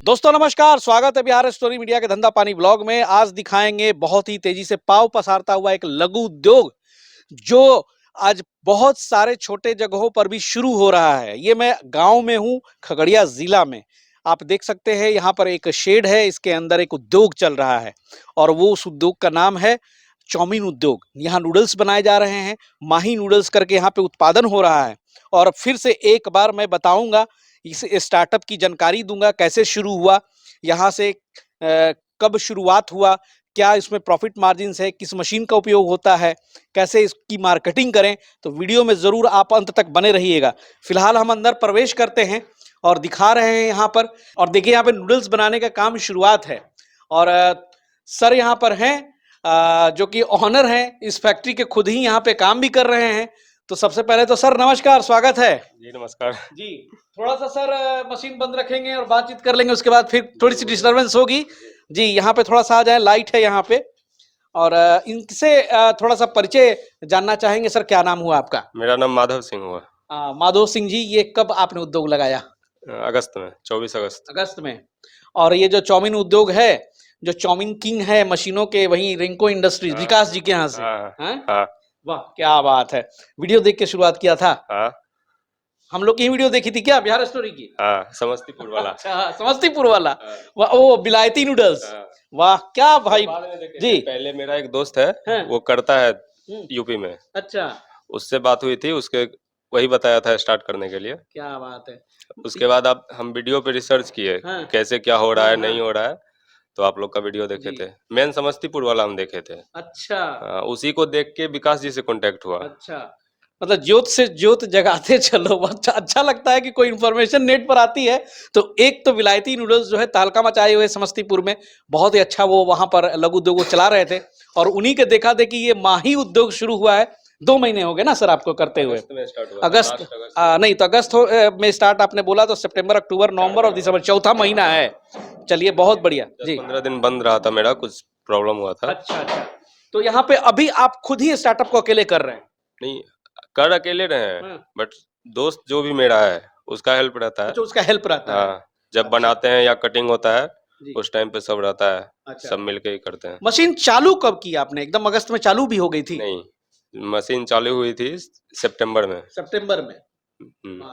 दोस्तों नमस्कार, स्वागत है बिहार स्टोरी मीडिया के धंधा पानी ब्लॉग में। आज दिखाएंगे बहुत ही तेजी से पांव पसारता हुआ एक लघु उद्योग जो आज बहुत सारे छोटे जगहों पर भी शुरू हो रहा है। ये मैं गांव में हूं, खगड़िया जिला में। आप देख सकते हैं यहाँ पर एक शेड है, इसके अंदर एक उद्योग चल रहा है और वो उस उद्योग का नाम है चाउमीन उद्योग। यहाँ नूडल्स बनाए जा रहे हैं, माही नूडल्स करके यहाँ पे उत्पादन हो रहा है। और फिर से एक बार मैं बताऊंगा, इस स्टार्टअप की जानकारी दूंगा, कैसे शुरू हुआ, यहाँ से कब शुरुआत हुआ, क्या इसमें प्रॉफिट मार्जिन्स है, किस मशीन का उपयोग होता है, कैसे इसकी मार्केटिंग करें। तो वीडियो में जरूर आप अंत तक बने रहिएगा। फिलहाल हम अंदर प्रवेश करते हैं और दिखा रहे हैं यहाँ पर। और देखिए यहाँ पे नूडल्स बनाने का काम शुरुआत है और सर यहाँ पर हैं जो कि ऑनर हैं इस फैक्ट्री के, खुद ही यहाँ पे काम भी कर रहे हैं। तो सबसे पहले तो सर नमस्कार, स्वागत है जी। नमस्कार जी। थोड़ा सा सर मशीन बंद रखेंगे और बातचीत कर लेंगे, उसके बाद फिर थोड़ी सी डिस्टरबेंस होगी जी। यहाँ पे थोड़ा सा आ जाए, लाइट है यहाँ पे। और इनसे थोड़ा सा परिचय जानना चाहेंगे। सर क्या नाम हुआ आपका? मेरा नाम माधव सिंह हुआ। माधव सिंह जी, ये कब आपने उद्योग लगाया? अगस्त में, 24 अगस्त अगस्त में। और ये जो चाउमीन उद्योग है, जो चाउमीन किंग है मशीनों के, वही रिंको इंडस्ट्रीज विकास जी के यहाँ से? हाँ। वाह क्या बात है। वीडियो देख के शुरुआत किया था? हाँ। हम लोग की वीडियो देखी थी क्या, बिहार स्टोरी की? हाँ, समस्तीपुर वाला। अच्छा, समस्तीपुर वाला। वाह, ओ बिलायती नूडल्स। वाह क्या भाई जी। पहले मेरा एक दोस्त है, वो करता है यूपी में। अच्छा, उससे बात हुई थी, उसके वही बताया था स्टार्ट करने के लिए। क्या बात है। उसके बाद अब हम वीडियो पे रिसर्च किए, कैसे क्या हो रहा है, नहीं हो रहा है, तो आप लोग का वीडियो देखे थे। मेन समस्तीपुर वाला हम देखे थे। अच्छा, उसी को देख के विकास जी से कांटेक्ट हुआ। अच्छा, मतलब ज्योत से ज्योत जगाते चलो। अच्छा लगता है कि कोई इन्फॉर्मेशन नेट पर आती है। तो एक तो विलायती नूडल्स जो है तहलका मचाए हुए समस्तीपुर में, बहुत ही अच्छा वो वहां पर लघु उद्योग चला रहे थे। और उन्हीं के देखा देखी ये माही उद्योग शुरू हुआ है। 2 महीने हो गए ना सर आपको करते हुए? अगस्त नहीं तो अगस्त में स्टार्ट आपने बोला, तो सितंबर, अक्टूबर, नवंबर और दिसंबर, चौथा महीना है। चलिए बहुत बढ़िया जी। 15 दिन बंद रहा था, मेरा कुछ प्रॉब्लम हुआ था। अच्छा अच्छा। तो यहाँ पे अभी आप खुद ही स्टार्टअप को अकेले कर रहे हैं? नहीं, कर अकेले रहे हैं, बट दोस्त जो भी मेरा है उसका हेल्प रहता है। अच्छा, उसका हेल्प रहता है। हाँ, जब बनाते हैं या कटिंग होता है उस टाइम पे सब रहता है। अच्छा। सब मिलके ही करते हैं। मशीन चालू कब की आपने? एकदम अगस्त में चालू भी हो गई थी? नहीं, मशीन चालू हुई थी सितंबर में। सितंबर में।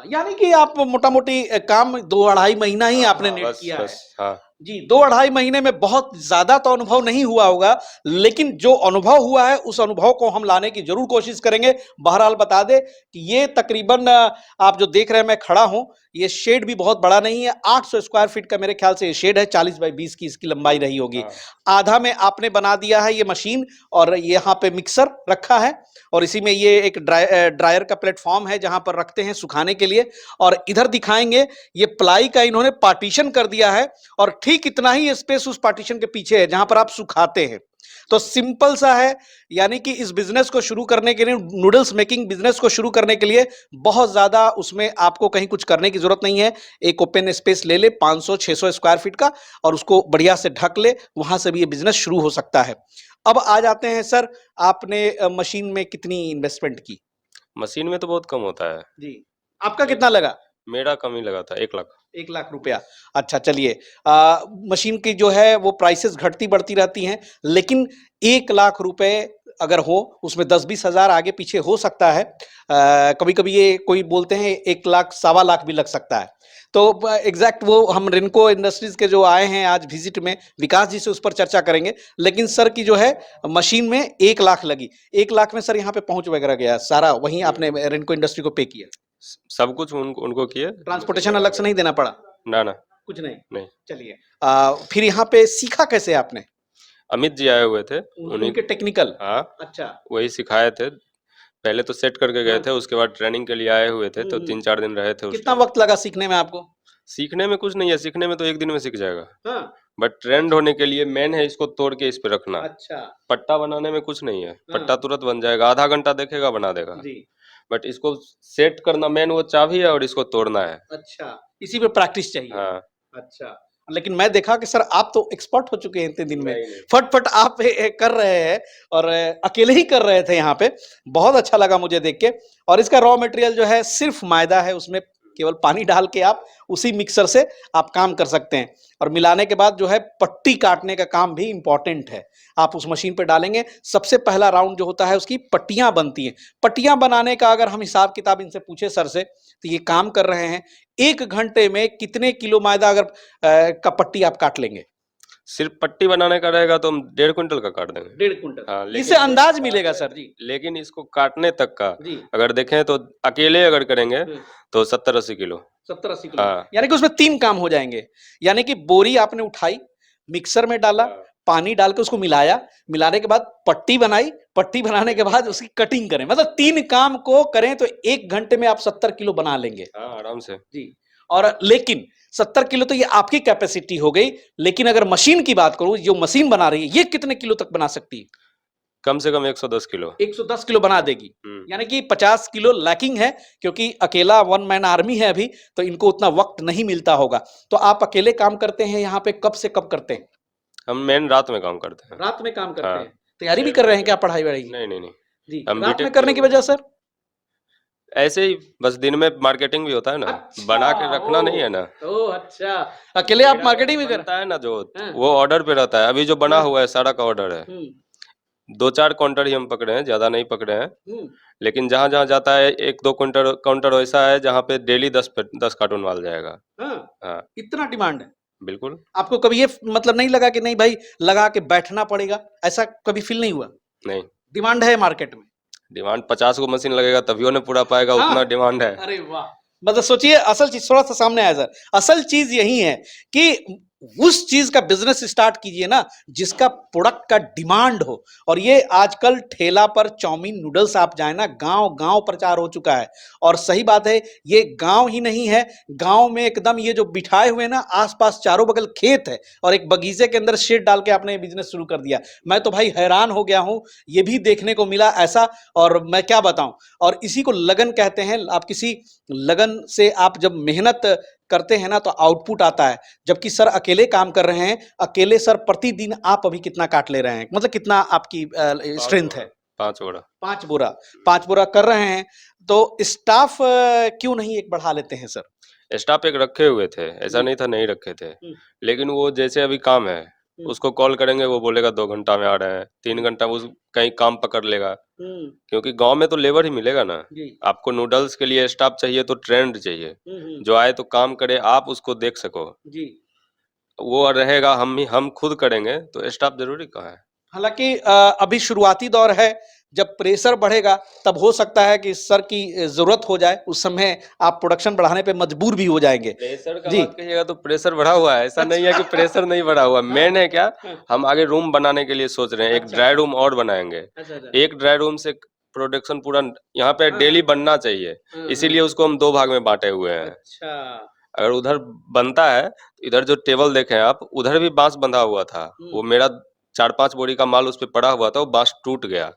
यानी कि आप मोटा मोटी काम 2-2.5 महीना ही आपने नेट किया है हाँ जी। 2-2.5 महीने में बहुत ज्यादा तो अनुभव नहीं हुआ होगा, लेकिन जो अनुभव हुआ है उस अनुभव को हम लाने की जरूर कोशिश करेंगे। बहरहाल बता दे कि ये तकरीबन आप जो देख रहे हैं, मैं खड़ा हूं, ये शेड भी बहुत बड़ा नहीं है। 800 स्क्वायर फीट का मेरे ख्याल से ये शेड है। 40 बाई 20 की इसकी लंबाई रही होगी। आधा में आपने बना दिया है ये मशीन, और यहाँ पे मिक्सर रखा है, और इसी में ये एक ड्रायर का प्लेटफॉर्म है जहां पर रखते हैं सुखाने के लिए। और इधर दिखाएंगे, ये प्लाई का इन्होंने पार्टीशन कर दिया है, और ठीक इतना ही स्पेस उस पार्टीशन के पीछे है जहां पर आप सुखाते हैं। तो सिंपल सा है। यानी कि इस बिजनेस को शुरू करने के लिए, नूडल्स मेकिंग बिजनेस को शुरू करने के लिए बहुत ज्यादा उसमें आपको कहीं कुछ करने की जरूरत नहीं है। एक ओपन स्पेस ले ले 500-600 स्क्वायर फीट का, और उसको बढ़िया से ढक ले, वहां से भी ये बिजनेस शुरू हो सकता है। अब आ जाते हैं सर, आपने मशीन में कितनी इन्वेस्टमेंट की? मशीन में तो बहुत कम होता है जी। आपका कितना लगा? मेरा कम ही लगा था, 1 लाख। 1 लाख रुपया। अच्छा चलिए, मशीन की जो है वो प्राइसेस घटती बढ़ती रहती हैं, लेकिन 1 लाख रुपए अगर हो, उसमें 10-20 हजार आगे पीछे हो सकता है। कभी कभी ये कोई बोलते हैं 1 लाख, 1.25 लाख भी लग सकता है। तो एग्जैक्ट वो हम रिनको इंडस्ट्रीज के जो आए हैं आज विजिट में, विकास जी से उस पर चर्चा करेंगे। लेकिन सर की जो है मशीन में 1 लाख लगी। 1 लाख में सर यहाँ पे पहुंच वगैरह गया सारा, वहीं आपने रिनको इंडस्ट्री को पे किया? सब कुछ उनको किए। ट्रांसपोर्टेशन अलग से नहीं देना पड़ा? ना कुछ नहीं। नहीं। चलिए, फिर यहाँ पे सीखा कैसे आपने? अमित जी आए हुए थे, उनके टेक्निकल? हाँ, अच्छा, वही सिखाए थे। पहले तो सेट करके गए थे, उसके बाद ट्रेनिंग के लिए आए हुए थे, तो 3-4 दिन रहे थे। कितना वक्त लगा सीखने में आपको? सीखने में कुछ नहीं है, सीखने में तो 1 दिन में सीख जाएगा। हाँ। बट ट्रेंड होने के लिए मेन है इसको तोड़ के इस पे रखना। अच्छा। पट्टा बनाने में कुछ नहीं है, पट्टा तुरंत बन जाएगा, आधा घंटा देखेगा बना देगा जी। बट इसको सेट करना मेन वो चाबी है, और इसको तोड़ना है। अच्छा, इसी पे प्रैक्टिस चाहिए। हाँ। अच्छा, लेकिन मैं देखा कि सर आप तो एक्सपर्ट हो चुके हैं इतने दिन में। फट आप कर रहे हैं, और अकेले ही कर रहे थे यहाँ पे। बहुत अच्छा लगा मुझे देख के। और इसका रॉ मटेरियल जो है सिर्फ मैदा है, उसमें केवल पानी डाल के आप उसी मिक्सर से आप काम कर सकते हैं। और मिलाने के बाद जो है पट्टी काटने का काम भी इंपॉर्टेंट है। आप उस मशीन पे डालेंगे, सबसे पहला राउंड जो होता है उसकी पट्टियां बनती हैं। पट्टियां बनाने का अगर हम हिसाब किताब इनसे पूछे सर से, तो ये काम कर रहे हैं 1 घंटे में कितने किलो मैदा अगर का पट्टी आप काट लेंगे? सिर्फ पट्टी बनाने का रहेगा तो हम 1.5 क्विंटल का काट देंगे। 1.5 क्विंटल। हाँ, लेकिन इससे अंदाज मिलेगा सर जी। लेकिन इसको काटने तक का जी। अगर देखें तो अकेले अगर करेंगे तो 70-80 किलो। 70-80 किलो। हाँ। यानी कि उसमें 3 काम हो जाएंगे। यानी कि बोरी आपने उठाई, मिक्सर में डाला, पानी डाल के उसको मिलाया, मिलाने के बाद पट्टी बनाई, पट्टी बनाने के बाद उसकी कटिंग करें। मतलब 3 काम को करें तो 1 घंटे में आप 70 किलो बना लेंगे। हाँ, आराम से। जी। और लेकिन 70 किलो तो ये आपकी कैपेसिटी हो गई, लेकिन अगर मशीन की बात करूं, जो मशीन बना रही है, ये कितने किलो तक बना सकती है? कम से कम 110 किलो। 110 किलो बना देगी। यानी कि 50 किलो लैकिंग है, क्योंकि अकेला वन मैन आर्मी है अभी, तो इनको उतना वक्त नहीं मिलता होगा। तो आप अकेले काम करते हैं यहाँ पे, कब से कब करते हैं? हम मेन रात में काम करते हैं। रात में काम करते हाँ। हैं। तैयारी भी कर रहे हैं क्या, पढ़ाई वढ़ाई? नहीं, नहीं, नहीं। जी। हम रात में बीटेक करने की वजह सर? ऐसे ही बस दिन में मार्केटिंग भी होता है ना, अच्छा, बना के रखना नहीं है ना। ओह अच्छा, अकेले आप मार्केटिंग भी कर? बनता है ना जो, हाँ। वो ऑर्डर पे रहता है। अभी जो बना हाँ। हुआ है सारा का ऑर्डर है। 2-4 काउंटर ही हम पकड़े हैं, ज्यादा नहीं पकड़े हैं। लेकिन जहाँ जहाँ जाता है 1-2 काउंटर वैसा है जहाँ पे डेली 10 कार्टून माल जाएगा। हाँ, इतना डिमांड है? बिल्कुल। आपको कभी ये मतलब नहीं लगा कि नहीं भाई लगा के बैठना पड़ेगा, ऐसा कभी फील नहीं हुआ? नहीं, डिमांड है मार्केट में? डिमांड 50 को मशीन लगेगा तभी उन्हें पूरा पाएगा, हाँ। उतना डिमांड है। अरे वाह! मतलब सोचिए, असल चीज थोड़ा सा सामने आया सर। असल चीज यही है कि उस चीज का बिजनेस स्टार्ट कीजिए ना जिसका प्रोडक्ट का डिमांड हो। और ये आजकल ठेला पर चाउमीन नूडल्स आप जाए ना, गांव गांव प्रचार हो चुका है। और सही बात है, ये गांव ही नहीं है, गांव में एकदम ये जो बिठाए हुए ना, आसपास चारों बगल खेत है और एक बगीचे के अंदर शेड डाल के आपने ये बिजनेस शुरू कर दिया। मैं तो भाई हैरान हो गया हूं, ये भी देखने को मिला ऐसा, और मैं क्या बताऊं। और इसी को लगन कहते हैं। आप किसी लगन से आप जब मेहनत करते हैं ना तो आउटपुट आता है। जबकि सर अकेले काम कर रहे हैं, अकेले सर प्रतिदिन आप अभी कितना काट ले रहे हैं, मतलब कितना आपकी स्ट्रेंथ है? 5 बोरा। 5 बोरा। 5 बोरा कर रहे हैं, तो स्टाफ क्यों नहीं एक बढ़ा लेते हैं सर? स्टाफ एक रखे हुए थे, ऐसा नहीं था नहीं रखे थे। लेकिन वो जैसे अभी काम है, उसको कॉल करेंगे वो बोलेगा 2 घंटा में आ रहे हैं, 3 घंटा में कहीं काम पकड़ लेगा। क्योंकि गांव में तो लेबर ही मिलेगा ना। आपको नूडल्स के लिए स्टाफ चाहिए तो ट्रेंड चाहिए, जो आए तो काम करे, आप उसको देख सको। जी। वो रहेगा, हम खुद करेंगे तो स्टाफ जरूरी कहाँ है। हालांकि अभी शुरुआती दौर है, जब प्रेशर बढ़ेगा तब हो सकता है कि सर की जरूरत हो जाए, उस समय आप प्रोडक्शन बढ़ाने पे मजबूर भी हो जाएंगे। प्रेशर का जी। बात कहिएगा तो प्रेशर बढ़ा हुआ है, ऐसा नहीं है कि प्रेशर नहीं बढ़ा हुआ। मेन है क्या, हम आगे रूम बनाने के लिए सोच रहे हैं, एक ड्राई रूम और बनाएंगे। एक ड्राई रूम से प्रोडक्शन पूरा यहाँ पे डेली बनना चाहिए, इसीलिए उसको हम 2 भाग में बांटे हुए हैं। अच्छा। अगर उधर बनता है, इधर जो टेबल देखें आप, उधर भी बांस बंधा हुआ था। वो मेरा 4-5 बोरी का माल उस पे पड़ा हुआ था, वो बांस टूट गया,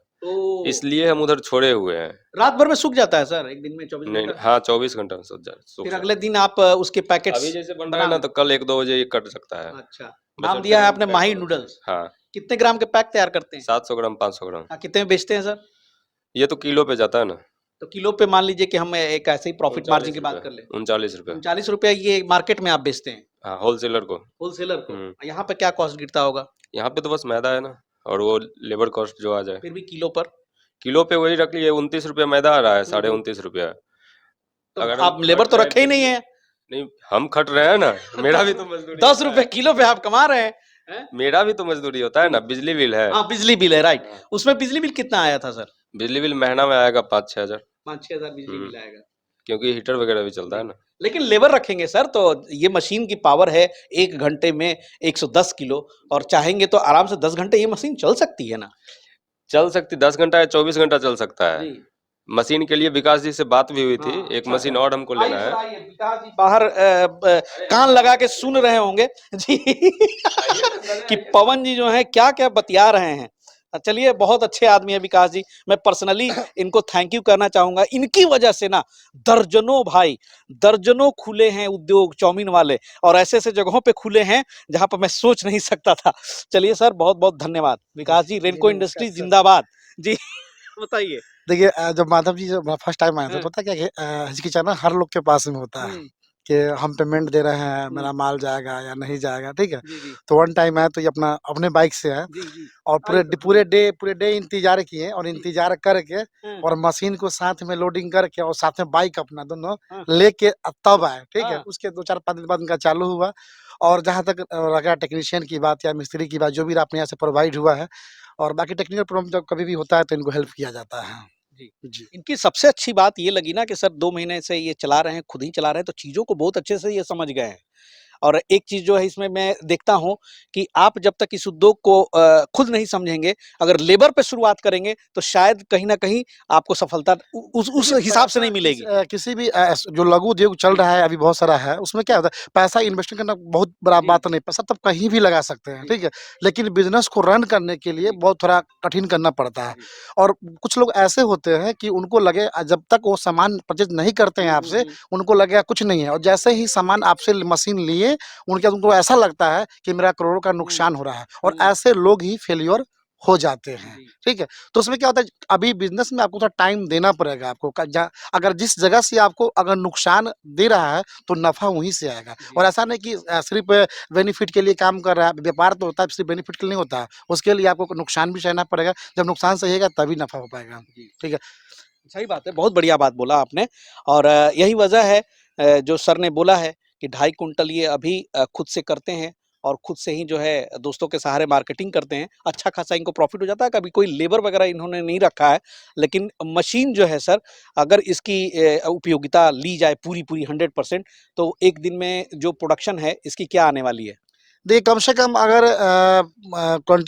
इसलिए हम उधर छोड़े हुए हैं। रात भर में सूख जाता है सर, एक दिन में 24 नहीं, घंटा? हाँ 24 घंटा में सूख फिर जाए। अगले दिन आप उसके पैकेट्स अभी जैसे बन रहा है ना, तो कल 1-2 बजे ये कट सकता है। अच्छा। नाम दिया है आपने माही नूडल्स। हाँ। कितने ग्राम के पैक तैयार करते हैं? 700 ग्राम, 500 ग्राम। कितने में बेचते हैं सर? ये तो किलो पे जाता है ना। तो किलो पे मान लीजिए कि हम एक ऐसे ही प्रॉफिट मार्जिन की बात कर ले, 39 रुपए। 39 रुपया ये मार्केट में आप बेचते हैं? हाँ, होलसेलर को। होलसेलर को। यहाँ पे क्या कॉस्ट गिरता होगा? यहाँ पे तो बस मैदा है ना, और वो लेबर कॉस्ट जो आ जाए। फिर भी किलो पर? किलो पे वही रख लिए, 29 रुपया मैदा आ रहा है, 29.5 रुपया। तो अगर आप लेबर तो रखे ही नहीं है? नहीं, हम खट रहे हैं ना, मेरा भी तो मजदूरी 10 रुपए किलो पे आप कमा रहे हैं? मेरा भी तो मजदूरी होता है ना, बिजली बिल है। हाँ, बिजली बिल है, राइट। उसमें बिजली बिल कितना आया था सर? बिजली बिल महीना में आएगा 5-6 हजार। 5-6 हजार बिजली बिल आएगा, क्योंकि हीटर वगैरह भी चलता है ना। लेकिन लेबर रखेंगे सर, तो ये मशीन की पावर है 1 घंटे में 110 किलो, और चाहेंगे तो आराम से 10 घंटे ये मशीन चल सकती है ना? चल सकती, 10 घंटा या 24 घंटा चल सकता है। मशीन के लिए विकास जी से बात भी हुई थी, एक मशीन और हमको लेना है। विकास जी बाहर कान लगा के सुन रहे होंगे जी कि पवन जी जो है क्या क्या बतिया रहे हैं। चलिए, बहुत अच्छे आदमी है विकास जी, मैं पर्सनली इनको थैंक यू करना चाहूंगा। इनकी वजह से ना दर्जनों भाई, दर्जनों खुले हैं उद्योग चाउमीन वाले, और ऐसे ऐसे जगहों पे खुले हैं जहां पर मैं सोच नहीं सकता था। चलिए सर, बहुत बहुत धन्यवाद। विकास जी, रेनको इंडस्ट्रीज जिंदाबाद जी। बताइए। देखिए जब माधव जी जब फर्स्ट टाइम आए थे, हाँ। पता क्या कि हिचकिचाना हर लोग के पास में होता है हुँ, कि हम पेमेंट दे रहे हैं, हुँ। मेरा माल जाएगा या नहीं जाएगा, ठीक है? जी, जी। तो वन टाइम आए तो ये अपना अपने बाइक से आए जी, जी। और आई तो हाँ, पूरे डे इंतज़ार किए और जी। इंतज़ार करके हाँ, और मशीन को साथ में लोडिंग करके और साथ में बाइक अपना दोनों हाँ, लेके तब आए, ठीक है? हाँ। उसके 2-4-5 दिन बाद इनका चालू हुआ और जहाँ तक रहा टेक्नीशियन की बात या मिस्त्री की बात, जो भी अपने यहाँ से प्रोवाइड हुआ है और बाकी टेक्निकल प्रॉब्लम जब कभी भी होता है तो इनको हेल्प किया जाता है। जी। जी। इनकी सबसे अच्छी बात ये लगी ना कि सर 2 महीने से ये चला रहे हैं, खुद ही चला रहे हैं, तो चीज़ों को बहुत अच्छे से ये समझ गए हैं। और एक चीज़ जो है इसमें मैं देखता हूँ कि आप जब तक इस उद्योग को खुद नहीं समझेंगे, अगर लेबर पे शुरुआत करेंगे, तो शायद कहीं न कहीं आपको सफलता उ उस देखिए हिसाब से पैसा नहीं मिलेगी। किसी भी जो लघु उद्योग चल रहा है अभी बहुत सारा है, उसमें क्या होता है पैसा इन्वेस्टमेंट करना बहुत बड़ा जी, बात नहीं, पैसा तब कहीं भी लगा सकते हैं, जी, ठीक है? लेकिन बिज़नेस को रन करने के लिए जी, बहुत थोड़ा कठिन करना पड़ता है जी। और कुछ लोग ऐसे होते हैं कि उनको लगे जब तक वो सामान परचेज़ नहीं करते हैं हुँ, हुँ, आपसे, हुँ। उनको लगेगा कुछ नहीं है और जैसे ही सामान आपसे मशीन लिए, उनको ऐसा लगता है कि मेरा करोड़ों का हुँ, नुकसान हो रहा है और हुँ। ऐसे लोग ही फेल्योर हो जाते हैं, जी, ठीक है? तो उसमें क्या होता है अभी बिज़नेस में आपको थोड़ा टाइम देना पड़ेगा आपको क जा अगर जिस जगह से आपको अगर नुकसान दे रहा है, तो नफ़ा वहीं से आएगा जी। और ऐसा नहीं कि सिर्फ़ बेनिफिट के लिए काम कर रहा है, व्यापार तो होता है सिर्फ़ बेनिफिट के लिए नहीं होता है, उसके लिए आपको नुकसान भी सहना पड़ेगा, जब नुकसान सहिएगा तभी नफ़ा हो पाएगा, जी। ठीक है? सही बात है, बहुत बढ़िया बात बोला आपने और यही वजह है जो सर ने बोला है कि 2.5 कुंटल ये अभी खुद से करते हैं और खुद से ही जो है दोस्तों के सहारे मार्केटिंग करते हैं। अच्छा खासा इनको प्रॉफ़िट हो जाता है, कभी कोई लेबर वगैरह इन्होंने नहीं रखा है। लेकिन मशीन जो है सर, अगर इसकी उपयोगिता ली जाए पूरी-पूरी 100% तो एक दिन में जो प्रोडक्शन है, इसकी क्या आने वाली है? देखिए, कम से कम अगर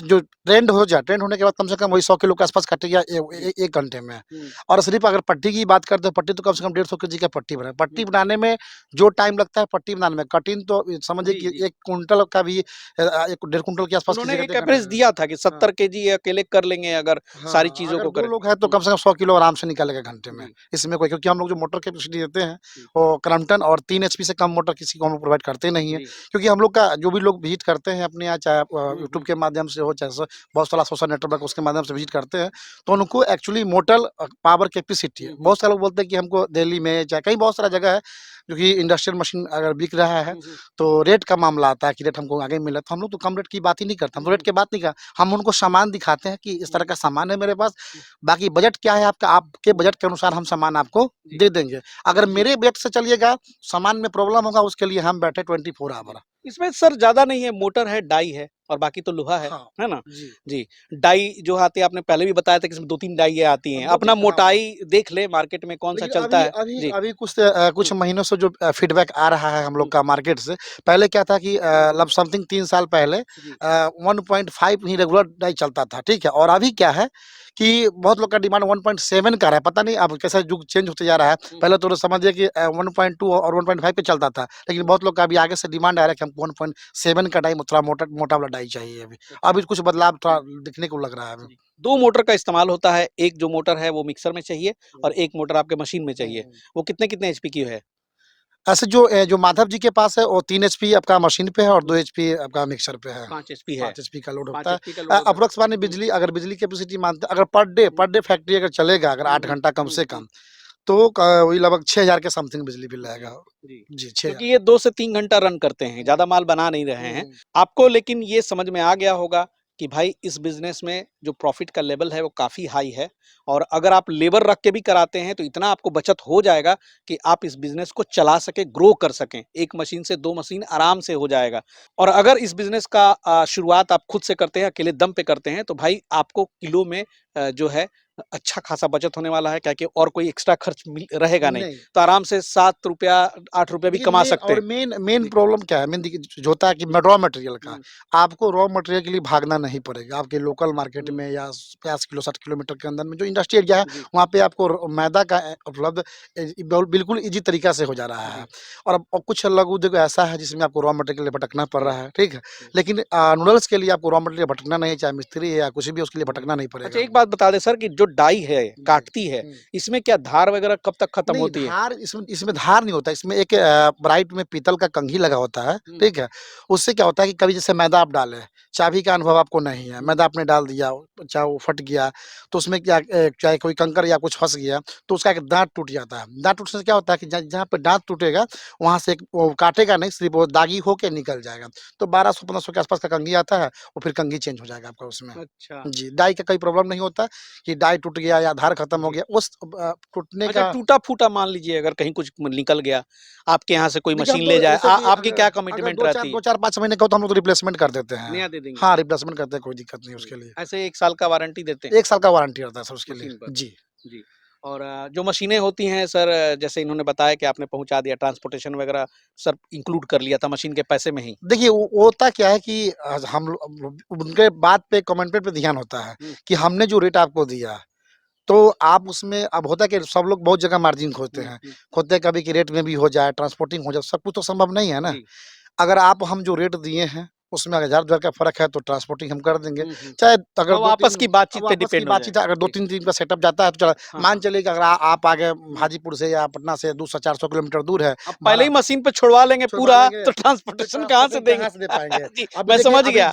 जो ट्रेंड होने के बाद कम से कम वही 100 किलो के आस-पास कटेगा जी। 1 घंटे में। हुँ, और सिर्फ़ अगर पट्टी की बात करते हैं, पट्टी तो कम से कम 150 केजी का पट्टी बनाए। पट्टी हुँ। बनाने में जो टाइम लगता है, पट्टी बनाने में, कटिंग तो समझिए जी, कि जी। 1 कुंटल का भी 1 डेढ़ कुंटल के आस-पास उन्होंने कीजिएगा तो एक 1 घंटे एवरेज में। दिया था कि हाँ। 70 केजी ये अकेले कर लेंगे अगर सारी हाँ, चीज़ों अगर को 2 करें। लोग हैं तो हुँ, कम से कम 100 किलो आराम से निकालेगा घंटे में। जी, इसमें कोई क्योंकि हम लोग जो मोटर कैपेसिटी देते हैं, जी, वो क्रम्पटन और 3 एचपी से कम मोटर किसी को हम लोग प्रोवाइड करते नहीं हैं। जी। क्योंकि हम लोग का जो भी लोग विज़िट करते हैं अपने यहाँ चाहे हुँ, यूट्यूब हुँ। के माध्यम से हो, चाहे बहुत सारा सोशल नेटवर्क उसके माध्यम से विज़िट करते हैं, तो उनको एक्चुअली मोटर पावर कैपेसिटी है। हुँ, हुँ। बहुत सारे लोग बोलते हैं कि हमको दिल्ली में चाहे कहीं बहुत सारा जगह है, क्योंकि इंडस्ट्रियल मशीन अगर बिक रहा है, हुँ, हुँ। तो रेट का मामला आता है कि रेट हमको आगे मिला, तो हम लोग तो कम रेट की बात ही नहीं करते। हम तो हुँ, रेट हुँ। की बात नहीं कर हम उनको सामान दिखाते हैं कि इस तरह हुँ, का सामान है मेरे पास, हुँ, बाकी बजट क्या है आपका, आपके हुँ। बजट के अनुसार हम सामान आपको जी, दे देंगे। अगर जी, मेरे बजट से चलिएगा, सामान में प्रॉब्लम होगा उसके लिए हम बैठे 24 जी। आवर। इसमें सर ज़्यादा नहीं है, मोटर है, डाई है और बाकी तो लोहा हाँ, है ना? जी। जी, डाई जो आती है आपने पहले भी बताया था कि इसमें 2-3 डाइयाँ आती हैं। 2-3 अपना हाँ, हाँ। मोटाई देख लें मार्केट में कौन-सा देखिए चलता अभी है। अभी जी। अभी कुछ हुँ, महीनों से जो फीडबैक आ रहा है हम लोग हुँ, का मार्केट से, पहले क्या था कि समथिंग 3 साल पहले जी, 1.5 ही रेगुलर डाई चलता था, ठीक है? और अभी क्या है कि बहुत लोग का डिमांड 1.7 का रहा है, पता नहीं अब कैसा युग चेंज होते जा रहा है। हुँ, पहले तो समझिए कि 1.2 और 1.5 पे चलता था, लेकिन हुँ। बहुत लोग का अभी आगे से डिमांड आ रहा है कि हमको 1.7 का डाई थोड़ा मोटा वाला डाई चाहिए अभी। अच्छा। अभी कुछ बदलाव थोड़ा हुँ, दिखने को लग रहा है अभी। जी। 2 मोटर का इस्तेमाल होता है, एक जो मोटर है वो मिक्सर में चाहिए और हुँ, एक मोटर आपके मशीन में हुँ, चाहिए। हुँ। वो कितने-कितने एचपी की है? ऐसे जो माधव जी के पास है वो 3 एचपी आपका मशीन पे है और 2 हुँ, एचपी आपका मिक्सर पे है। 5 एचपी है। 5 एचपी का लोड 5 होता है। एचपी का लोड होता है। अप्रोक्स मानिए हुँ, बिजली कैपेसिटी मानते अगर हुँ, पर डे फैक्ट्री अगर चलेगा अगर हुँ, 8 हुँ, घंटा कम हुँ, से हुँ, कम, तो क वही लगभग 6000 के समथिंग बिजली बिल जी, आएगा। जी। जी, क्योंकि 6000 ये 2 से 3 घंटा रन करते हैं, हुँ, ज़्यादा माल बना नहीं रहे हैं। हुँ। आपको लेकिन ये समझ में आ गया होगा कि भाई इस बिज़नेस में जो प्रॉफ़िट का लेवल है वो काफ़ी हाई है और अगर आप लेबर रख के भी कराते हैं तो इतना आपको बचत हो जाएगा कि आप इस बिज़नेस को चला सकें, ग्रो कर सकें। 1 मशीन से 2 मशीन आराम से हो जाएगा और अगर इस बिज़नेस का शुरुआत आप खुद से करते हैं, अकेले दम पे करते हैं तो भाई आपको किलो में जो है अच्छा खासा बचत होने वाला है, क्या कि और कोई एक्स्ट्रा खर्च मिल रहेगा नहीं। नहीं। तो आराम से ₹7 ₹8 भी देखिए कमा सकते हैं। मेन जी। प्रॉब्लम क्या है मेन देखिए जो होता है कि हुँ, रॉ मटेरियल का हुँ, आपको रॉ मटेरियल के लिए भागना नहीं पड़ेगा आपके लोकल मार्केट हुँ, में या 50 किलो 60 किलोमीटर के अंदर में जो इंडस्ट्री एरिया है जी, वहाँ पे आपको मैदा का उपलब्ध बिल्कुल इजी तरीका से हो जा रहा है जी, और अब कुछ लघु उद्योग ऐसा है जिसमें आपको रॉ मटेरियल के लिए भटकना पड़ जी, रहा है ठीक है जी, लेकिन नूडल्स के लिए आपको रॉ मटेरियल भटकना नहीं है चाहे मिस्त्री है या कुछ भी उसके लिए जी। भटकना नहीं अच्छा पड़ेगा। एक बात बता दें सर कि जो डाई है, जी। काटती है, हम्म। इसमें क्या धार वगैरह कब तक खत्म नहीं, होती है? धार इसमें धार नहीं होता, इसमें एक ब्राइट में पीतल का कंघी लगा होता है, हुँ, ठीक है? उससे क्या होता है कि कभी जैसे मैदा आप डाले, चाबी का अनुभव आपको नहीं है, मैदा आपने डाल दिया, चाहे वो फट गया, तो उसमें क्या चाहे कोई कंकर या कुछ फँस गया, तो उसका एक दाँत टूट जाता है। दाँत टूटने से क्या होता है कि जहाँ पे दाँत टूटेगा, वहाँ से एक वो काटेगा नहीं, सिर्फ़ वो दागी होके निकल जाएगा। तो 1200-1500 के आस-पास का कंघी आता है, वो फिर कंघी चेंज हो जाएगा आपका उसमें। अच्छा। जी, डाई का कोई प्रॉब्लम नहीं होता कि डाई टूट गया या धार खत्म हो जी। गया, उस टूटने अच्छा का टूटा-फूटा मान लीजिए अगर कहीं कुछ निकल गया, आपके यहाँ से कोई देखिए, हम मशीन तो ले जाए, जैसे कि आपकी क्या अगर कमिटमेंट 2-4 रहती है? 2-4-5 महीने का हो तो हम लोग तो रिप्लेसमेंट कर देते हैं। नया दे देंगे? हाँ, रिप्लेसमेंट करते हैं, कोई दिक्कत नहीं जी। उसके लिए। ऐसे 1 साल का वारंटी देते हैं 1 साल का वारंटी रहता है सर उसके लिए। मशीन पर? जी। जी। और जो मशीनें होती हैं सर जैसे इन्होंने बताया कि आपने पहुँचा दिया, ट्रांसपोर्टेशन वगैरह सब इंक्लूड कर लिया था मशीन के पैसे में ही? देखिए, वो होता क्या है कि हम उनके बात पे कमिटमेंट पे ध्यान होता है हुँ, कि हमने जो रेट आपको दिया, तो आप उसमें अब होता है कि सब लोग बहुत जगह मार्जिन खोजते हुँ, हैं। हुँ। खोजते हैं कभी कि रेट में भी हो जाए, ट्रांसपोर्टिंग हो जाए, सब कुछ तो संभव नहीं है ना। जी। अगर आप हम जो रेट दिए हैं, उसमें अगर 1000 रुपए का फ़र्क है तो ट्रांसपोर्टिंग हम कर देंगे। हुँ, हुँ। चाहे अगर वो 2-3 आपस की बातचीत पे आपस की डिपेंड हो बातचीत है, जाएगा। अगर जी। 2-3 दिन का सेटअप जाता है तो चला हाँ, मान हाँ। चलिए कि अगर आप आ गए हुँ। हाजीपुर से या पटना से 200-400 किलोमीटर दूर है, अब पहले ही भाड़ा मशीन पे छुड़वा लेंगे छुड़वा पूरा, लेंगे, तो तो ट्रांसपोर्टेशन कहाँ से ट्रांसपोर्टिंग देंगे? कहाँ से दे पाएँगे? जी, अभी मैं देखिए समझ गया।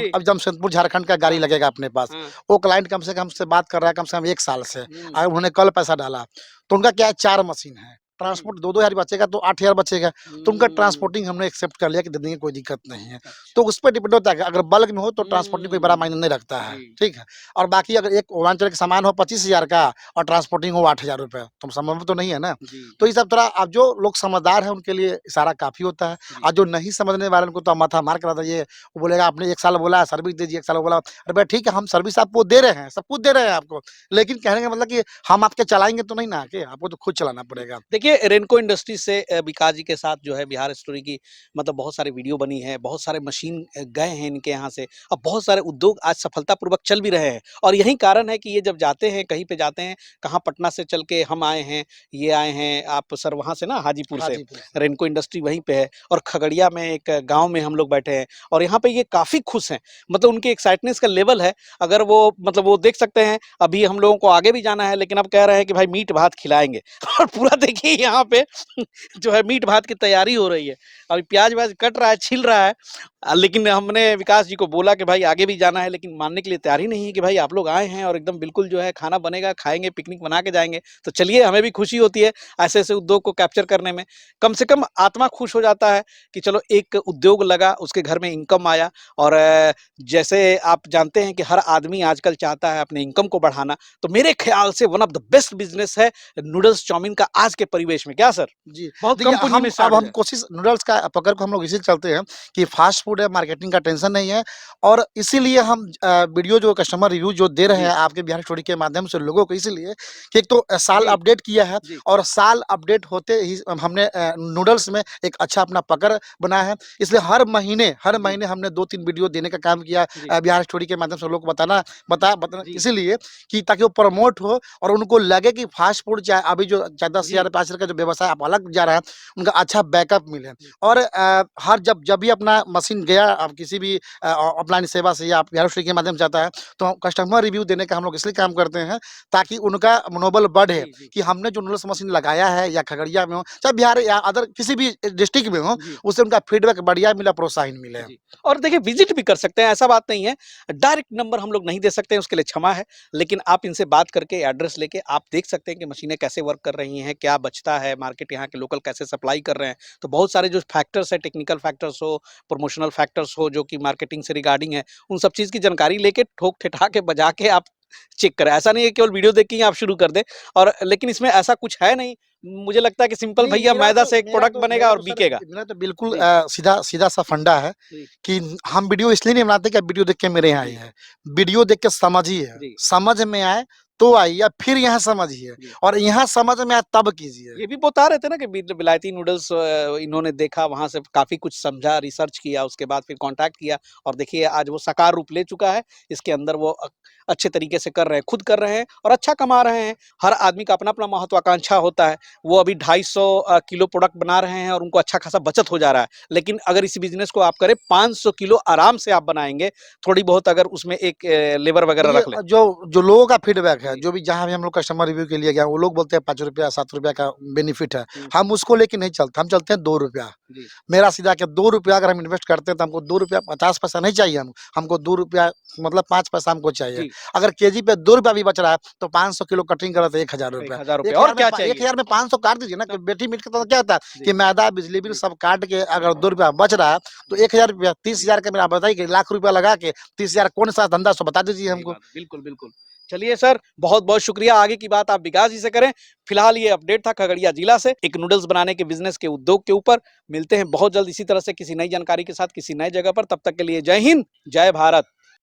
जी। अब जमशेदपुर झारखंड का गाड़ी हाँ, लगेगा अपने पास। हाँ। वो क्लाइंट कम से कम हमसे बात कर रहा है कम से कम 1 साल से। हुँ, उन्होंने कल पैसा डाला, तो उनका क्या है 4 मशीन है। हुँ, ट्रांसपोर्ट 2-2 हज़ार बचेगा तो 8000 बचेगा। तो उनका हुँ। ट्रांसपोर्टिंग हमने एक्सेप्ट कर लिया कि दे देंगे, कोई दिक्कत नहीं है। तो अच्छा। उस पे डिपेंड होता है कि अगर बल्क में हो तो ट्रांसपोर्टिंग कोई बड़ा हुँ। मायने नहीं रखता है, जी। ठीक है? और बाकी अगर एक मान चलिए कि सामान हो 25,000 का और ट्रांसपोर्टिंग हो 8000 रुपए, तो संभव तो नहीं है ना? जी, तो ये सब थोड़ा अब जो लोग समझदार हैं उनके लिए इशारा काफ़ी होता है। जी। और जो नहीं समझने वाले उनको तो माथा मार के बता दीजिए, वो बोलेगा आपने 1 साल बोला है सर्विस दीजिए, 1 साल बोला अरे भई ठीक है हम सर्विस आपको दे रहे हैं, सब कुछ दे रहे हैं आपको। लेकिन कहने का मतलब कि हम आपके चलाएँगे तो नहीं ना आके, आपको तो खुद चलाना जी। पड़ेगा। देखिए रेनको इंडस्ट्रीज से विकास जी के साथ जो है बिहार स्टोरी की मतलब बहुत सारी वीडियो बनी है, बहुत सारे मशीन गए हैं इनके यहाँ से। अब बहुत सारे उद्योग आज सफलतापूर्वक चल भी रहे हैं और यही कारण है कि ये जब जाते हैं, कहीं पे जाते हैं, कहाँ पटना से चल के हम आए हैं, ये आए हैं, आप सर वहाँ से ना हाजीपुर से, हाजीपुर से। रेनको इंडस्ट्री वहीं पे है और खगड़िया में एक गाँव में हम लोग बैठे हैं और यहाँ पे ये काफ़ी खुश हैं। मतलब उनके एक्साइटनेस का लेवल है, अगर वो मतलब वो देख सकते हैं, अभी हम लोगों को आगे भी जाना है लेकिन अब कह रहे हैं कि भाई मीट भात खिलाएँगे। और पूरा देखिए यहाँ पे जो है मीट भात की तैयारी हो रही है। अभी प्याज-व्याज कट रहा है, छिल रहा है लेकिन हमने विकास जी को बोला कि भाई आगे भी जाना है लेकिन मानने के लिए तैयार ही नहीं है कि भाई आप लोग आए हैं और एकदम बिल्कुल जो है खाना बनेगा, खाएँगे, पिकनिक मना के जाएँगे। तो चलिए हमें भी खुशी होती है ऐसे-ऐसे उद्योग को कैप्चर करने में। कम से कम आत्मा खुश हो जाता है कि चलो एक उद्योग लगा, उसके घर में इनकम आया और जैसे आप जानते हैं कि हर आदमी आजकल चाहता है अपने इनकम को बढ़ाना, तो मेरे ख्याल से one of the best business है नूडल्स, चाउमीन का आज के परिवेश में, क्या सर? जी, बहुत देखिए कम पूँजी में स्टार्ट अब हो हम जाए। कोशिश नूडल्स का पकड़ को हम लोग इसी चलते हैं कि फास्ट फूड है, मार्केटिंग का टेंशन नहीं है और इसीलिए हम वीडियो जो कस्टमर रिव्यू जो दे रहे हैं जी, आपके बिहार स्टोरी के माध्यम से लोगों को इसीलिए कि एक तो साल जी, अपडेट किया है जी, और साल अपडेट होते ही हमने नूडल्स में एक अच्छा अपना पकड़ बनाया है। इसलिए हर जी, महीने हमने 2-3 वीडियो देने का काम किया जी, बिहार स्टोरी के माध्यम से लोगों को बताना जी, इसीलिए कि ताकि वो प्रमोट हो और उनको लगे कि फास्ट फूड चाहे अभी जो चाहे 10,000 जी, 5,000 का जो व्यवसाय आप अलग जा रहा है, उनका अच्छा बैकअप मिले जी, और हर जब भी अपना मशीन गया आप किसी भी ऑफलाइन सेवा से या आप बिहार स्टोरी के माध्यम से जाता है, तो कस्टमर रिव्यू देने का हम लोग इसलिए काम करते हैं, ताकि उनका मनोबल बढ़े जी, जी, कि हमने जो नूडल्स मशीन लगाया है या खगड़िया में हो, चाहे बिहार या अदर किसी भी डिस्ट्रिक्ट में हो, जी। उससे उनका फीडबैक बढ़िया मिला, प्रोत्साहन मिले। जी, और देखिए विज़िट भी कर सकते हैं, ऐसा बात नहीं है। डायरेक्ट नंबर हम लोग नहीं दे सकते हैं, उसके लिए क्षमा है। लेकिन आप इनसे बात करके एड्रेस लेके आप देख सकते हैं कि मशीनें कैसे वर्क कर रही हैं, क्या बचता है, मार्केट यहाँ के लोकल कैसे सप्लाई कर रहे हैं। तो बहुत सारे जो फैक्टर्स हैं, टेक्निकल फैक्टर्स हो, प्रमोशनल फैक्टर्स हो, जो कि मार्केटिंग से रिगार्डिंग है, उन सब चीज़ की जानकारी लेके ठोक-ठिठा के बजा के आप चेक करें। ऐसा नहीं है केवल वीडियो देख के ही आप शुरू कर दें और लेकिन इसमें ऐसा कुछ है नहीं। मुझे लगता है कि सिंपल नहीं, भैया मैदा से एक प्रोडक्ट बनेगा और बिकेगा। मेरा तो बिल्कुल जी, सीधा सा फंडा है जी, कि हम वीडियो इसलिए नहीं बनाते कि आप वीडियो देख के मेरे यहाँ आए जी, हैं। वीडियो देख के समझिए, जी, समझ में आए तो आइए, फिर यहाँ समझिए जी। और यहाँ समझ में आए तब कीजिए। ये भी बता रहे थे ना कि विलायती नूडल्स इन्होंने देखा, वहाँ से काफ़ी कुछ समझा, रिसर्च किया, उसके बाद फिर कॉन्टैक्ट किया और देखिए आज वो साकार रूप ले चुका है। इसके अंदर वो अच्छे तरीके से कर रहे हैं, खुद कर रहे हैं और अच्छा कमा रहे हैं। हर आदमी का अपना-अपना महत्वाकांक्षा होता है। वो अभी 250 किलो प्रोडक्ट बना रहे हैं और उनको अच्छा खासा बचत हो जा रहा है। लेकिन अगर इस बिज़नेस को आप करें 500 किलो आराम से आप बनाएँगे, थोड़ी बहुत अगर उसमें एक लेबर वगैरह देखिए रख लें। जो जो लोगों का फीडबैक है, जी। जो भी जहाँ भी हम लोग कस्टमर रिव्यू के लिए गए, वो लोग बोलते हैं 5 रुपया, 7 रुपया का बेनिफिट है। हुँ। हम उसको लेके नहीं चलते, हम चलते हैं 2 रुपया। जी। मेरा सीधा क्या 2 रुपया अगर हम इन्वेस्ट करते हैं तो हमको 2 रुपया 50 पैसा नहीं चाहिए हमको 2 रुपया मतलब 5 पैसा हमको चाहिए। जी। अगर केजी पे 2 रुपया भी बच रहा है तो 500 किलो कटिंग करा तो 1000 रुपया। 1000 रुपए और क्या चाहिए? 1000 में 500 काट दीजिए ना, तब बेटी मीट का तो क्या होता है जी। कि मैदा, बिजली बिल जी। सब काट के अगर 2 रुपया बच रहा है तो 1000 रुपया 30,000 का मेरा आप बताइए कि लाख रुपया लगा के 30,000 कौन सा धंधा सो बता दीजिए सही हमको। बात है। बिल्कुल, बिल्कुल। चलिए सर, बहुत-बहुत शुक्रिया। आगे की बात आप विकास जी से करें। फिलहाल ये अपडेट था खगड़िया जिला से, एक नूडल्स बनाने के बिज़नेस के उद्योग के ऊपर। मिलते हैं बहुत जल्द इसी तरह से किसी नई जानकारी के साथ, किसी नई जगह पर। तब तक के लिए जय हिंद, जय भारत।